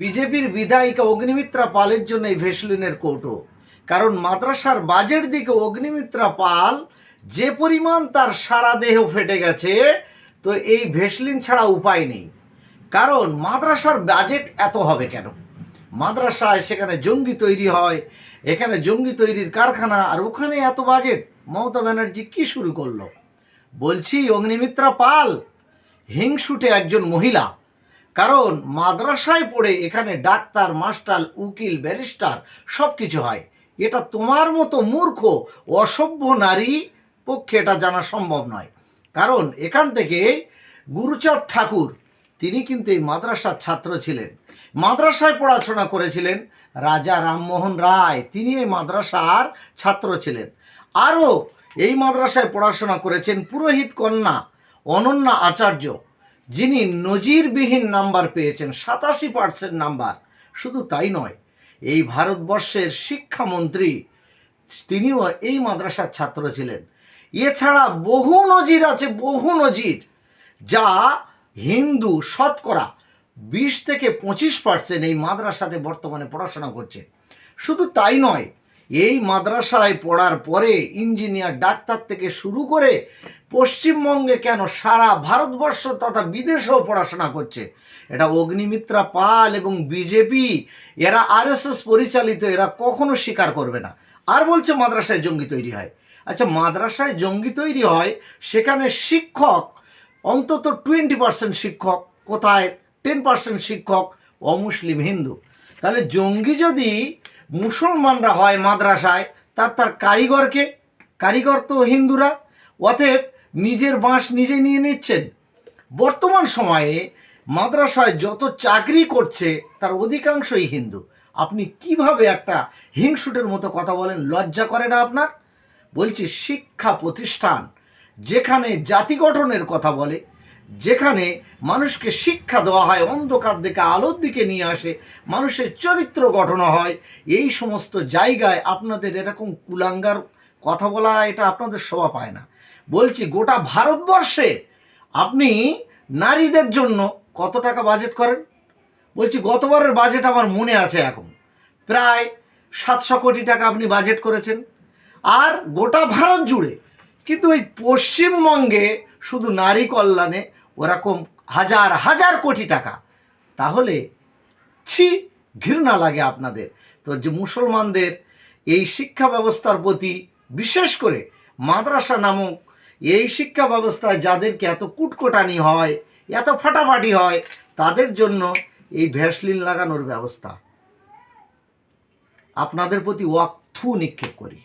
বিজেপির বিধায়িকা অগ্নিমিত্রা পালের জন্য এই ভেসলিনের কৌটো। কারণ মাদ্রাসার বাজেট দিকে অগ্নিমিত্রা পাল যে পরিমাণ তার সারা দেহ ফেটে গেছে, তো এই ভেসলিন ছাড়া উপায় নেই। কারণ মাদ্রাসার বাজেট এত হবে কেন? মাদ্রাসায় সেখানে জঙ্গি তৈরি হয়, এখানে জঙ্গি তৈরির কারখানা, আর ওখানে এত বাজেট। মমতা ব্যানার্জি কি শুরু করলো? বলছি অগ্নিমিত্রা পাল হিংসুটে একজন মহিলা। কারণ মাদ্রাসায় পড়ে এখানে ডাক্তার, মাস্টার, উকিল, ব্যারিস্টার সব কিছু হয়। এটা তোমার মতো মূর্খ অসভ্য নারী পক্ষে এটা জানা সম্ভব নয়। কারণ এখান থেকে গুরুচাঁদ ঠাকুর তিনি কিন্তু এই মাদ্রাসার ছাত্র ছিলেন, মাদ্রাসায় পড়াশোনা করেছিলেন। রাজা রামমোহন রায় তিনি এই মাদ্রাসার ছাত্র ছিলেন। আরও এই মাদ্রাসায় পড়াশোনা করেছেন পুরোহিত কন্যা অনন্যা আচার্য, যিনি নজিরবিহীন নাম্বার পেয়েছেন, 87% নাম্বার। শুধু তাই নয়, এই ভারতবর্ষের শিক্ষামন্ত্রী তিনিও এই মাদ্রাসার ছাত্র ছিলেন। এছাড়া বহু নজির আছে, বহু নজির, যা হিন্দু শতকরা 20 থেকে 25% এই মাদ্রাসাতে বর্তমানে পড়াশোনা করছে। শুধু তাই নয়, এই মাদ্রাসায় পড়ার পরে ইঞ্জিনিয়ার, ডাক্তার থেকে শুরু করে পশ্চিমবঙ্গে কেন সারা ভারতবর্ষ তথা বিদেশেও পড়াশোনা করছে। এটা অগ্নিমিত্রা পাল এবং বিজেপি, এরা আরএসএস পরিচালিত, এরা কখনো স্বীকার করবে না। আর বলছে মাদ্রাসায় জঙ্গি তৈরি হয়। আচ্ছা, মাদ্রাসায় জঙ্গি তৈরি হয়, সেখানে শিক্ষক অন্তত 20% শিক্ষক, কোথায় 10% শিক্ষক অমুসলিম হিন্দু। তাহলে জঙ্গি যদি মুসলমানরা হয় মাদ্রাসায়, তার কারিগরকে, কারিগর তো হিন্দুরা। অতএব নিজের বাঁশ নিজে নিয়ে নিচ্ছেন। বর্তমান সময়ে মাদ্রাসায় যত চাকরি করছে তার অধিকাংশই হিন্দু। আপনি কিভাবে একটা হিংসুটের মতো কথা বলেন? লজ্জা করে না আপনার? বলছি শিক্ষা প্রতিষ্ঠান যেখানে জাতি গঠনের কথা বলে, যেখানে মানুষকে শিক্ষা দেওয়া হয়, অন্ধকার থেকে আলোর দিকে নিয়ে আসে, মানুষের চরিত্র গঠন হয়, এই সমস্ত জায়গায় আপনাদের এরকম কুলাঙ্গার কথা বলা, এটা আপনাদের শোভা পায় না। বলছি গোটা ভারতবর্ষে আপনি নারীদের জন্য কত টাকা বাজেট করেন? বলছি গতবারের বাজেট আমার মনে আছে, এখন প্রায় 700 কোটি টাকা আপনি বাজেট করেছেন, আর গোটা ভারত জুড়ে। কিন্তু এই পশ্চিমবঙ্গে শুধু নারী কল্যাণে ওরকম হাজার হাজার কোটি টাকা। তাহলে ছি, ঘৃণা লাগে আপনাদের। তো যে মুসলমানদের এই শিক্ষা ব্যবস্থার প্রতি, বিশেষ করে মাদ্রাসা নামক এই শিক্ষা ব্যবস্থায় যাদেরকে এত কুটকোটানি হয়, এত ফাটাফাটি হয়, তাদের জন্য এই ভ্যাসলিন লাগানোর ব্যবস্থা, আপনাদের প্রতি ওয়াক্থু নিক্ষেপ করি।